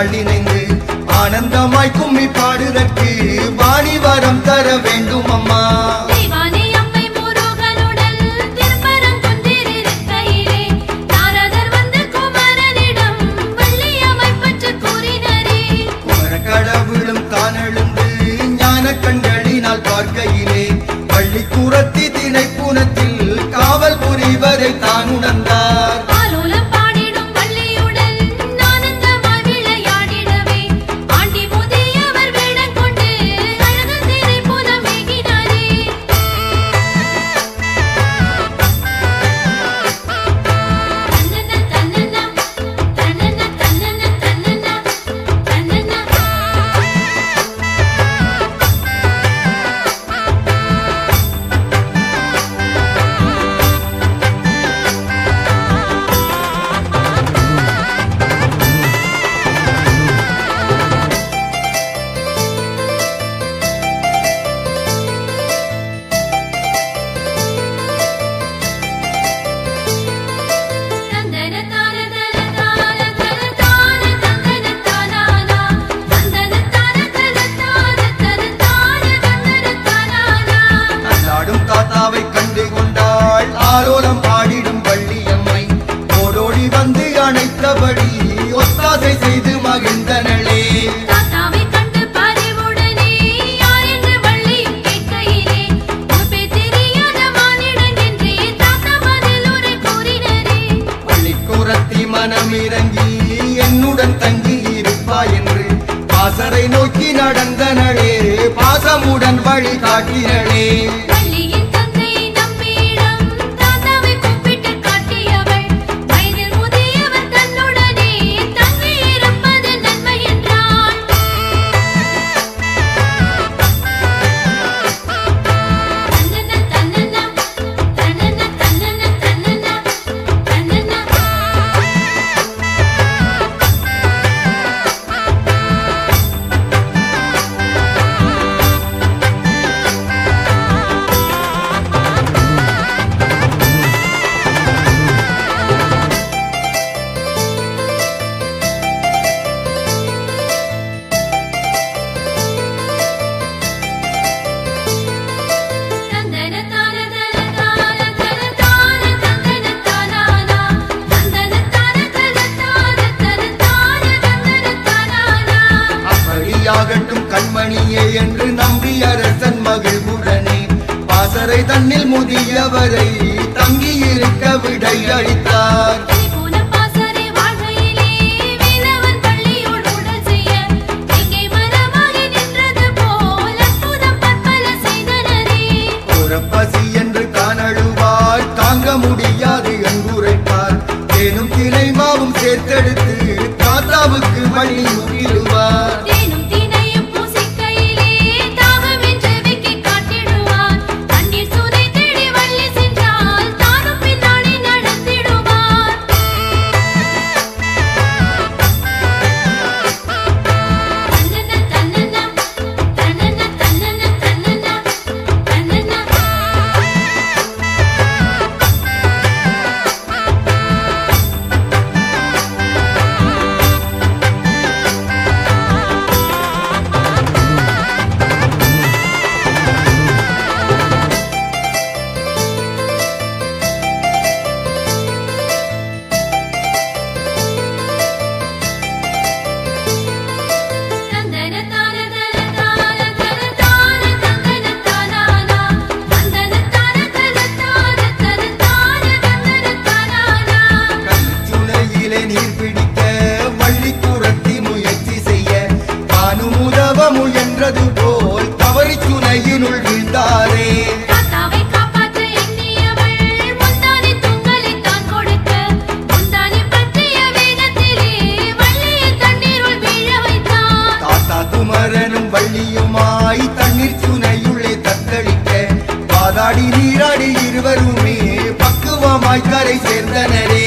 நாள் நினைந்து ஆனந்தமாய் கும்மி பாடுதற்கு வாணி வரம் தர வேண்டும் அம்மா. கடவுளும் தானெழுந்து ஞான கண்களினால் பார்க்கையிலே பள்ளி கூறத்தி திணைப்புணத்தில் காவல் புரிவரை தான் உணர்ந்தார். ஆலோலம் பாடிடும் வள்ளியம்மை ஓடோடி வந்து அணைத்தபடி ஒத்தாசை செய்து மகிழ்ந்தனளே. பள்ளிக்கூறத்தி மனமிறங்கி என்னுடன் தங்கி இருப்பாய் என்று பாசறை நோக்கி நடந்தனளே. பாசமுடன் வழி காட்டினளே. கண்மணியே என்று நம்பி அரசன் மகிழ்வுடனே பாசறை தன்னில் முதியவரை தங்கியிருக்க விடை அளித்தார். பசி என்று காணழுவார் தாங்க முடியாது என்றுரைப்பார். தேனும் தினை மாவும் சேர்த்தெடுத்து தாத்தாவுக்கு வழி முகிடுவார். முயன்றது போல் தவறி சுனையினுள் வீழ்ந்தாரே. தாத்தா குமரனும் வள்ளியுமாய் தண்ணீர் சுனையுள்ளே தத்தளிக்க வாதாடி நீராடி இருவருமே பக்குவமாய் கரை சேர்ந்தனரே.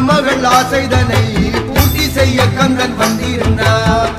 மகள் ஆசைதனை பூர்த்தி செய்ய கந்தன் வந்திருந்தார்.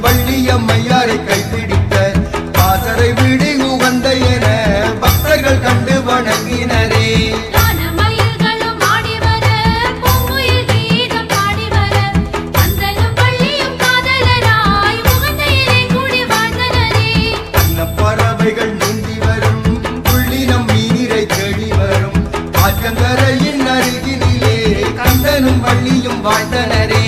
வள்ளியம்மையாரை கைப்பிடித்த பாசறை விடு உகந்த என பக்தர்கள் கண்டு வணங்கினரே. பறவைகள் நீந்தி வரும் புள்ளினம் மீனிரை தேடி வரும் ஆற்றங்கரையின் அருகினிலே கந்தனும் வள்ளியும் வாழ்ந்தனரே.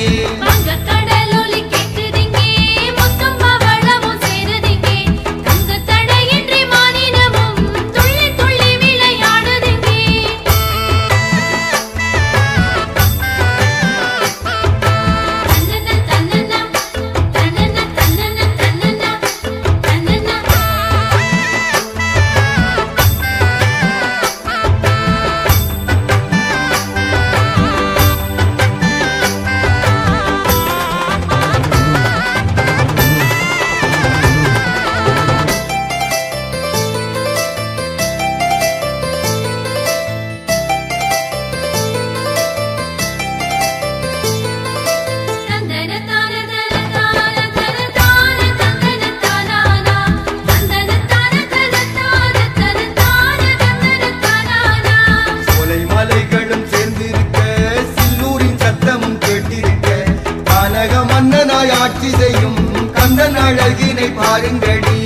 மன்னனாய் ஆட்சி செய்யும் கந்தன் அழகினை பாருங்கடி.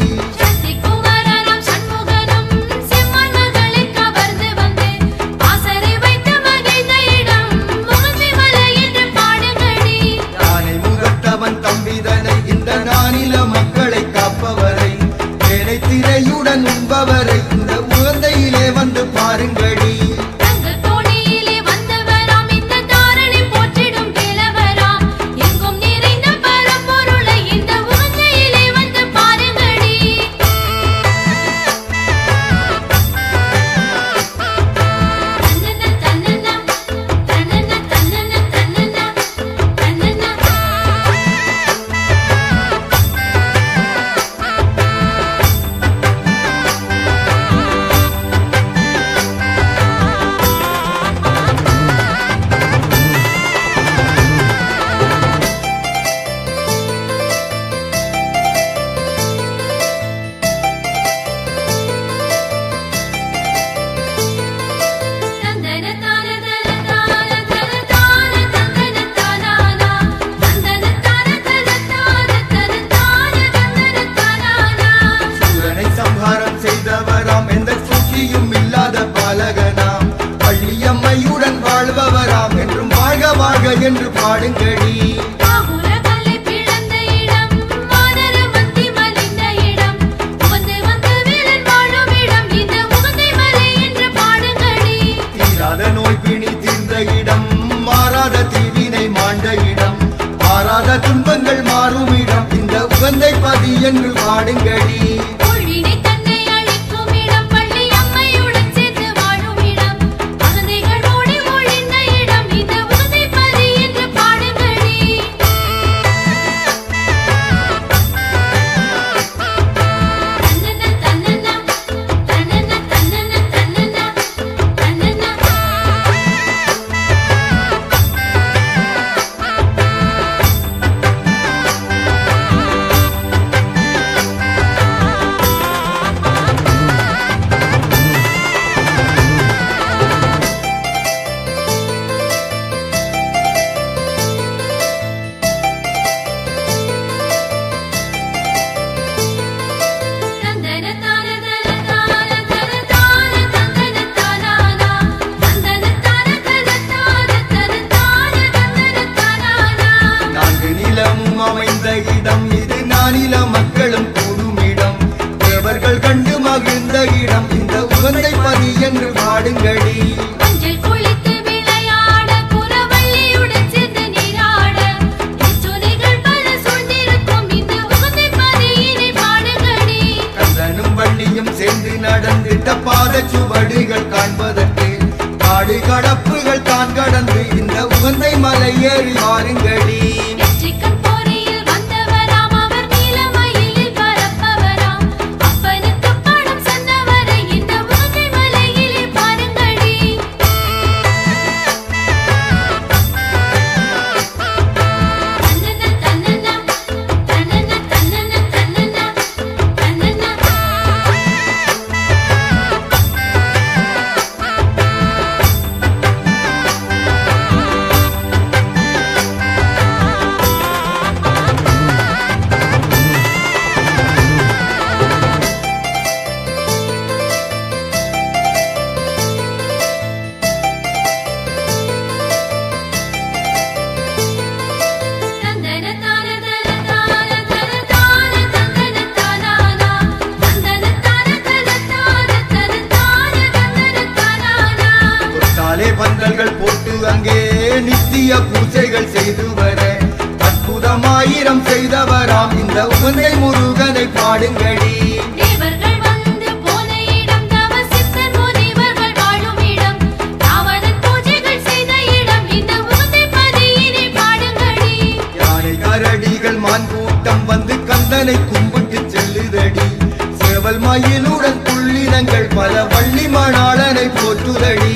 யானை முகத்தவன் தம்பிதனை இந்த நானில மக்களை காப்பவரை ஏனை திரையுடன் உண்பவரை இந்த உகந்தையிலே வந்து பாருங்கடி. என்று பாடுங்கடி. தீராத நோய் பிணி தீர்ந்த இடம், மாறாத தீவினை மாண்ட இடம், மாறாத துன்பங்கள் மாறும் இடம் இந்த உகந்தை பதி என்று பாடுங்கடி. இடம் இது நானில மக்களும் கூடுமிடம் தேவர்கள் கண்டு மகிழ்ந்த இடம் இந்த உகந்தை பதி என்று பாடுங்கடி சேர்ந்து நடந்திட்ட பாத சுவடுகள் காண்பதற்கு காடு கடப்புகள் தான் கடந்து இந்த உகந்தை மலை ஏறி வாருங்கடி பந்தல்கள் போட்டு அங்கே நித்திய பூஜைகள் செய்து வர அற்புதமாயிரம் செய்தவராம் இந்த உகந்தை முருகனை பாடுங்கடி தேவர்கள் வந்து போன இடம் தவ சித்தர் முனிவர்கள் வாழும் இடம் ராவணன் பூஜைகள் செய்த இடம் இந்த உகந்தை பதியினை பாடுங்கடி யானை கரடிகள் மான் கூட்டம் வந்து கந்தனை கும்பிட்டு செல்லுதடி சேவல் மயிலுடன் புள்ளினங்கள் பல வள்ளி மணாளனை போற்றுதடி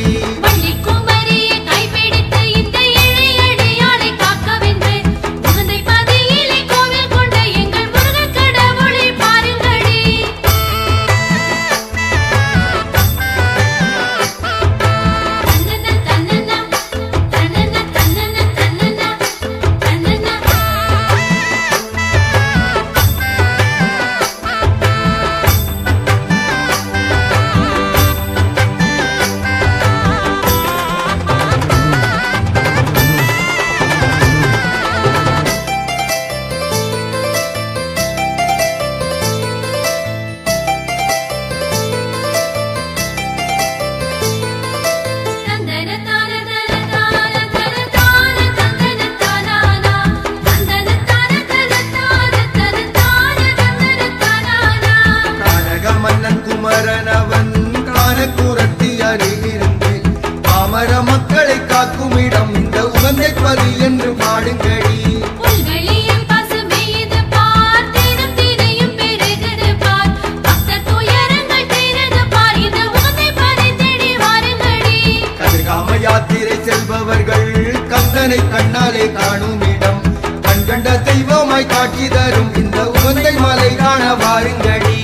மக்களை காக்கும் இடம் இந்த உகந்தை பதி என்று பாடுங்கடி புல்வெளியில் பசுமையது பார் தினம் தினையும் பெருகுது பார் பக்தர் துயரங்கள் தீருது பார் இந்த உகந்தை பதி தேடி வாருங்கடி கதிர்காம யாத்திரை செல்பவர்கள் கந்தனை கண்ணாலே காணும் இடம் கண்கண்ட தெய்வமாய் காட்சி தரும் இந்த உகந்தை மலை காண வாருங்கடி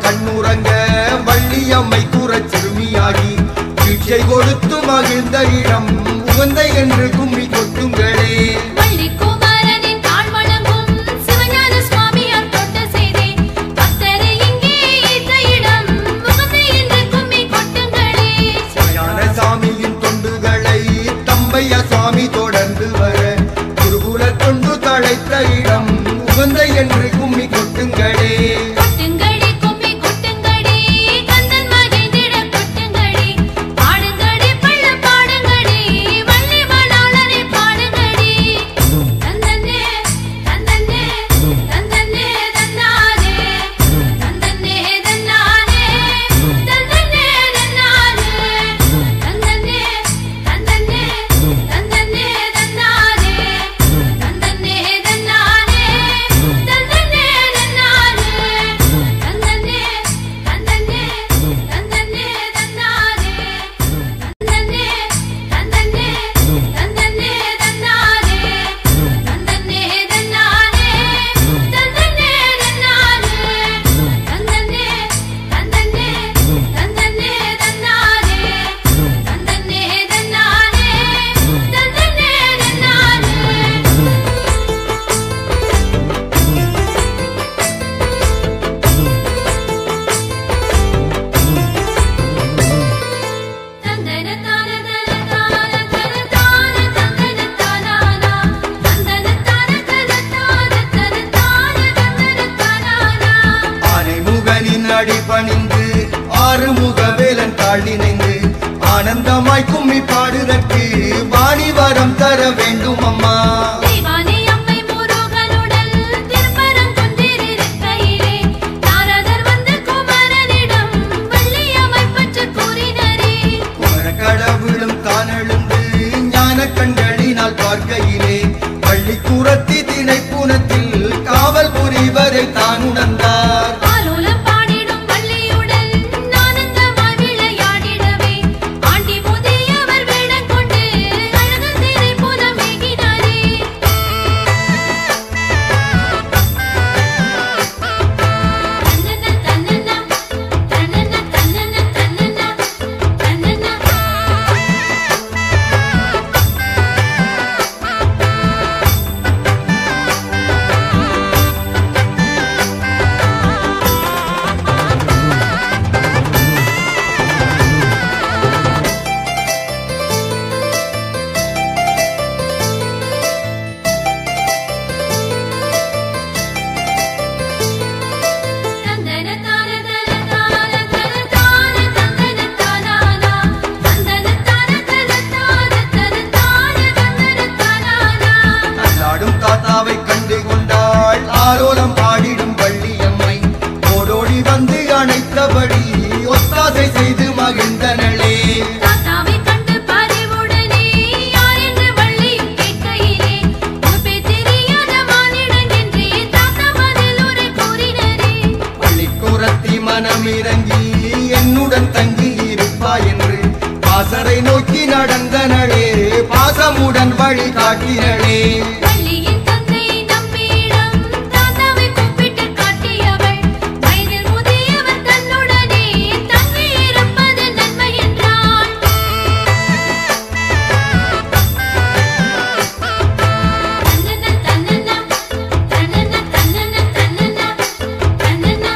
கண்ணுறங்க வள்ளியம்மை கூறச் சிறுமியாகி வீழ்ச்சை கொடுத்து மகிழ்ந்த இடம் உகந்தை என்று கும்மி கொட்டுங்களே வள்ளிக்குமரனின் தாழ் வணங்கும் சிவஞான சுவாமியார் தொட்ட செய்தே பக்தரை இங்கே ஈர்த்த இடம் உகந்தை என்று கும்மி கொட்டுங்களே சிவஞான சாமியின் தொண்டுகளை தம்பையா சுவாமி தொடர்ந்து வர குருகுல தொண்டு தழைத்த இடம் உகந்தை என்று கும்மி கொட்டுங்களே பாடுங்கடி அடி பணிந்து ஆறுமுகவேலன் தாழ் நினைந்து ஆனந்தமாய் கும்மி பாடுதற்கு வாணி வரம் தர வேண்டும் அம்மா. தெய்வானை அம்மை முருகனுடன் திருப்பரங்குன்றில் இருக்கையிலே நாரதர் வந்து குமரனிடம் வள்ளி அமைப்பற்று கூறினரே. குமர கடவுளும் தான் எழுந்து ஞான கண்களினால் பார்க்கையிலே பள்ளி கூறத்தி திணைப்புணத்தில் காவல் புரிவரை தான் உணர்ந்தார். ஆலோலம் பாடிடும் வள்ளியுடன் ஆனந்தமாய் விளையாடிடவே ஆண்டி முதியவர் வேடம் கொண்டு அழகன் திரைப்புலம் ஏகினாரே. தன்னன்ன தன்னன்ன தன்னன்ன தன்னன்ன தன்னன்ன தன்னன்ன தந்தன தான தன தான தன தான தந்தன தானானா தந்தன தான தன தான தன தான தந்தன தானானா. அல்லாடும் தாத்தாவை கண்டு கொண்டாள் ஆரோலம் பாடிடும் வள்ளியம்மை ஓடோடி வந்து அணைத்தபடி ஒத்தாசை செய்து மகிழ்ந்தனளே. தாத்தாவை கண்டு பரிவுடனே யார் என்று வள்ளியும் கேட்கையிலே முன்பே தெரியாத மானிடன் என்றே தாத்தா பதில் உரை கூறினரே. பள்ளிக்கூறத்தி மனம் இறங்கி என்னுடன் தங்கி இருப்பாய் என்று பாசறை நோக்கி நடந்தனளே பாசமுடன் வழி காட்டினளே. வள்ளியின் தந்தை நம்மிடம் தாத்தாவை கூப்பிட்டு காட்டியவள் வயதில் முதியவர் தன்னுடனே தங்கி இருப்பது நன்மை என்றாள். தன்னன்ன தன்னன்ன தன்னன்ன தன்னன்ன தன்னன்ன தன்னன்ன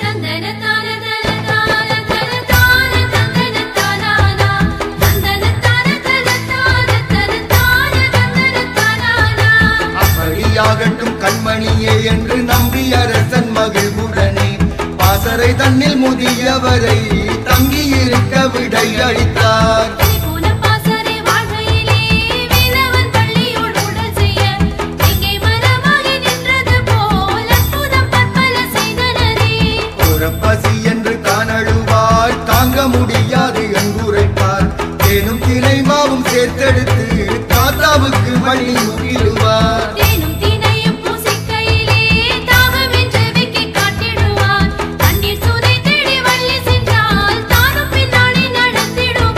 தந்தன தான தன தான தன தான தந்தன தானானா தந்தன தான தன தான தன தான தந்தன தானானா. அப்படியாகட்டும் கண்மணியே என்று நம்பி அரசன் மகிழ்வுடனே பாசறை தன்னில் முதியவரை தங்கியிருக்க விடை அளித்தார். திரிபுர பாசறை வாழ்கையிலே வேலவன் வள்ளியோடு உடல் செய்ய எங்கே மரமாகி நின்றது போல் அற்புதம் பற்பல செய்தனரே. பசி என்று தான் அழுவார் தாங்க முடியாது என்றுரைப்பார் தேனும் தினைமாவும் சேர்த்தெடுத்து தாத்தாவுக்கு வழி முகிடுவார். தேனும் தினையும் பூசிக்கையிலே தாகமென்று வெக்கி காட்டிடுவார். தண்ணீர் சுனை தேடி வள்ளி சென்றால் தானும் பின்னாடி நடந்திடுவார்.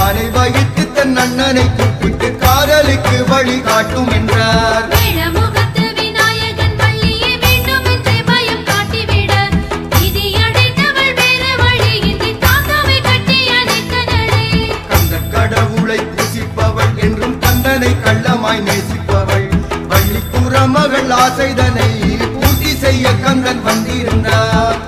யானை வகித்து தன் அண்ணனை கூப்பிட்டு காதலுக்கு வழி காட்டும் என்றார். வேழமுகத்து விநாயகன் வள்ளியை வேண்டுமென்றே பயம் காட்டிவிட விதி அடைந்தவள் வேறு வழியின்றி தாத்தாவை கட்டி அணைத்தனளே. கந்த கடவுளை பூசிப்பவள் என்றும் கந்தனை கள்ளமாய் நேசிப்பவள் வள்ளிக்குற மகள் ஆசைதனை பூர்த்தி செய்ய கந்தன் வந்திருந்தார்.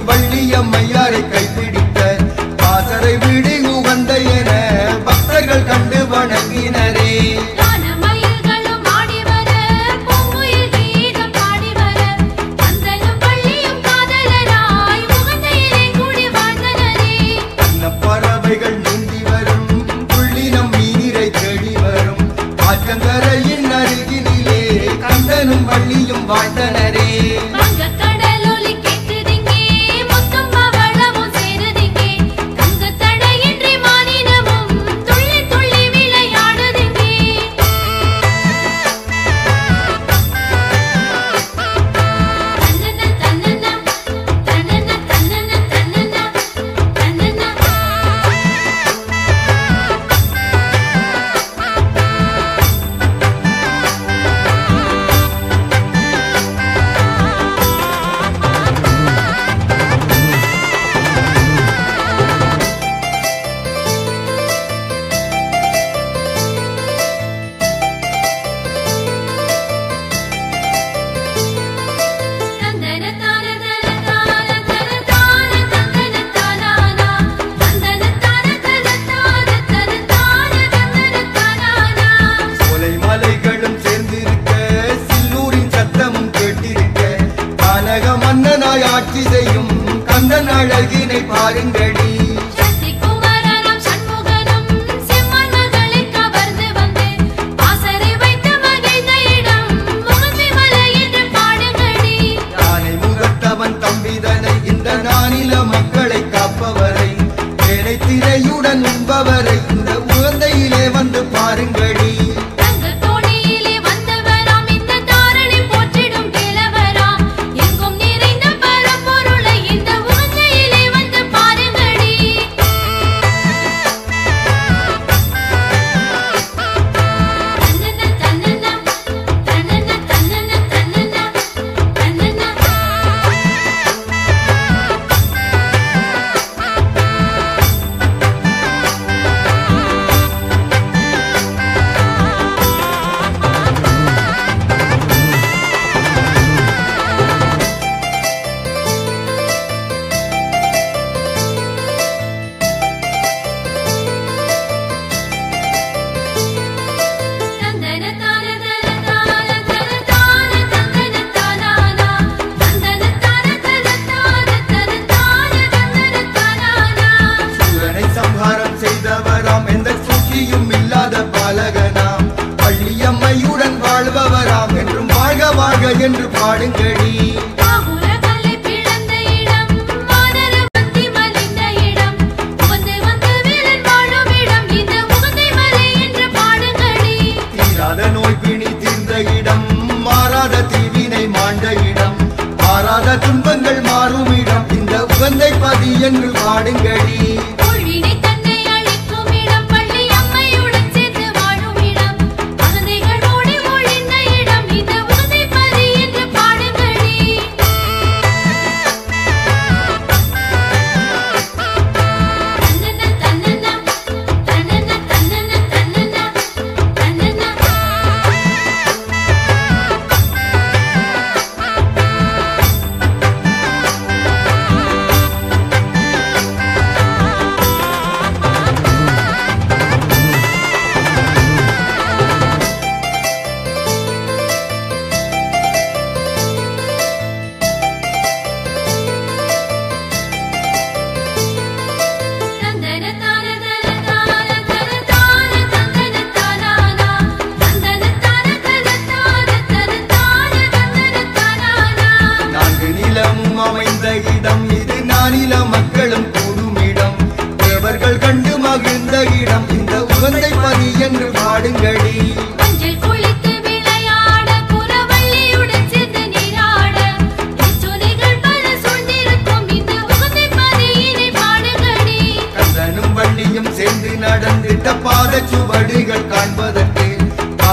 வள்ளியம்மையாரை கைப்பிடித்த பாசறை வீடு உகந்த என பக்தர்கள் கண்டு வணங்கினரே. பறவைகள் நீந்தி வரும் புள்ளினம் மீனிரை தேடி வரும் ஆற்றங்கரையின் அருகினிலே கந்தனும் வள்ளியும் வாழ்ந்தனரே. ஆட்சி செய்யும் கந்தன் அழகினை பாருங்கடி. யானை முகத்தவன் தம்பிதனை இந்த நானில மக்களை காப்பவரை வேலை திரையுடன் உண்பவரை இந்த உகந்தையிலே வந்து பாருங்கடி. வள்ளியம்மையுடன் வாழ்பவராம் என்றும் வாழ்க வாழ்க என்று பாடுங்கடி. தீராத நோய் பிணி தீர்ந்த இடம் மாறாத தீவினை மாண்ட இடம் மாறாத துன்பங்கள் மாறும் இடம் இந்த உகந்தை பதி என்று பாடுங்கடி.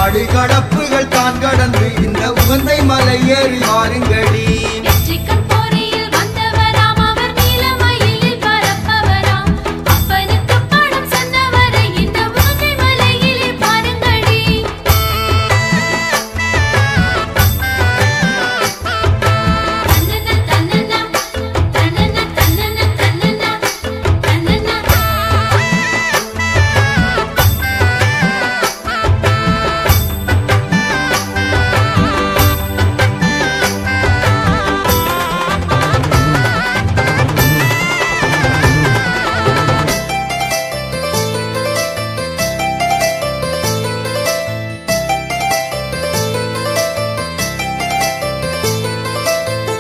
காடு கடப்புகள் தான் கடந்து இந்த உகந்தை மலை ஏறி வாருங்கடி. வெற்றிக்கண் போரில் வந்தவராம் அவர் நீலமயிலில் பறப்பவராம் அப்பனுக்கு பாடம் சொன்னவரை இந்த உகந்தை மலையிலே பாருங்கடி. தன்னன தன்னன தன்னன தன்னன தன்னன தன்னன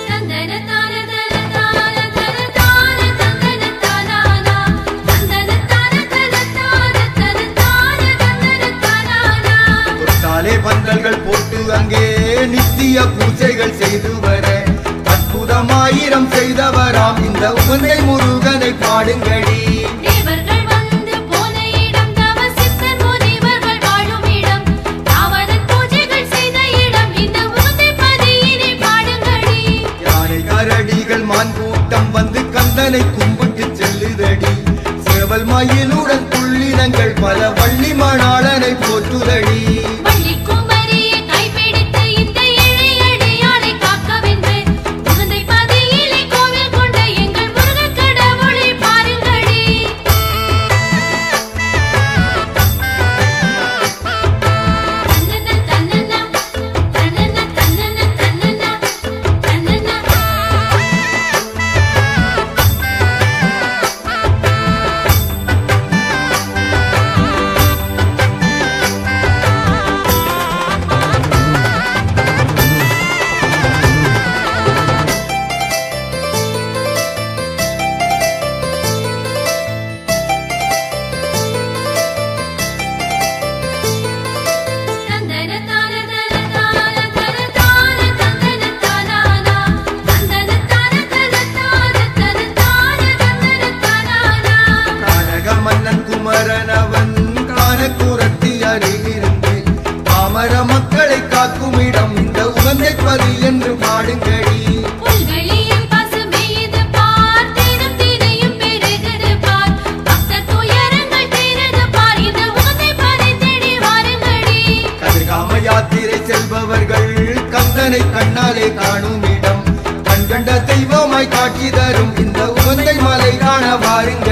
தந்தன தான தன தான தன தான தந்தன தானானா தந்தன தான தன தான தன தான தந்தன தானானா. தொட்டாலே பந்தல்கள் போட்டு அங்கே நித்திய பூஜைகள் செய்து வர அற்புதமாயிரம் செய்தவராம் இந்த உகந்தை முருகனை பாடுங்கடி. தேவர்கள் வந்து போன இடம் தவ சித்தர் முனிவர்கள் வாழும் இடம் ராவணன் பூஜைகள் செய்த இடம் இந்த உகந்தை பதியினை பாடுங்கடி. யானை கரடிகள் மான் கூட்டம் வந்து கந்தனை கும்பிட்டு செல்லுதடி. சேவல் மயிலுடன் புள்ளினங்கள் பல வள்ளி மணாளனை போற்றுதடி. வள்ளி குமரியை கைப்பிடித்து இந்த இழையடியானை காக்கவென்று உகந்தை பதியிலே கோவில் கொண்ட எங்கள் முருகன் கடவுளை பாருங்கடி. தன்னன தன்னன தன்னன தன்னன தன்னன தன்னன தந்தன தான தன தான தன தான தந்தன தானானா தந்தன தான தன தான தன தான தந்தன தானானா. கானக மன்னன் குமரன் அவன் கானக்குரத்தி அருகிருந்து பாமர மக்களை காக்கும் இடம் இந்த உகந்தை பதி என்று பாடுங்கடி. புல்வெளியில் பசுமையுது பார் தினம் தினையும் பெருகுது பார் பக்தர் துயரங்கள் தீருது பார் இந்த உகந்தை பதி தேடி வாருங்கடி. கதிர்காம யாத்திரை செல்பவர்கள் கந்தனை கண்ணாலே காணும் இடம் கண்கண்ட தெய்வமாய் காட்சி தரும் இந்த உகந்தை மலை காண வாருங்கள்.